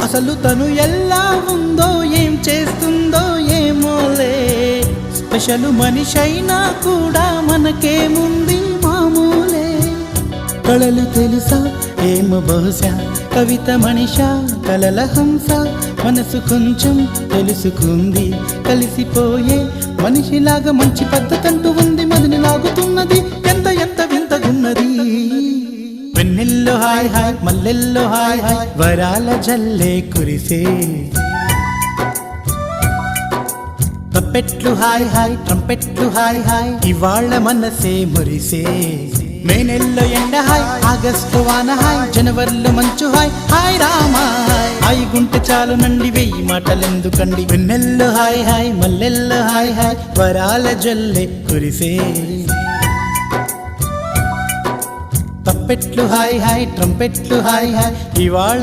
అసలు తను ఎలా ఉందో ఏం చేస్తుందో ఏమోలే, స్పెషల్ మనిషైనా కూడా మనకేముంది మామూలే. కళలు తెలుసా ఏమో బహుశా, కవిత మనిషా కలల హంస, మనసు కొంచెం తెలుసుకుంది కలిసిపోయే మనిషిలాగా, మంచి పద్ధతంటూ ఉంది మదిని లాగుతున్నది, ఎంత ఎంత వింతగున్నది. వెన్నెల్లో హాయ్ హాయ్ మల్లెల్లో హాయ్ హాయ్, వరాల జల్లే కురిసే. తప్పెట్లు హాయ్ హాయ్ ట్రంపెట్లు హాయ్ హాయ్, ఇవాళ్ళ మనసే మురిసే. మే నెలలో ఎండ హాయ్, ఆగస్టు వాన హాయ్, జనవరిలో మంచు హాయ్, హాయ్ రామా హాయ్ గుంటె చాలు నండి వెయ్యి మాటలెందుకండి. వెన్నెల్లో హాయ్ హాయ్ మల్లెల్లో హాయ్ హాయ్, వరాల జల్లే కురిసే. తప్పెట్లు హాయ్ హాయ్ ట్రంపెట్లు హాయ్ హాయ్, ఇవాళ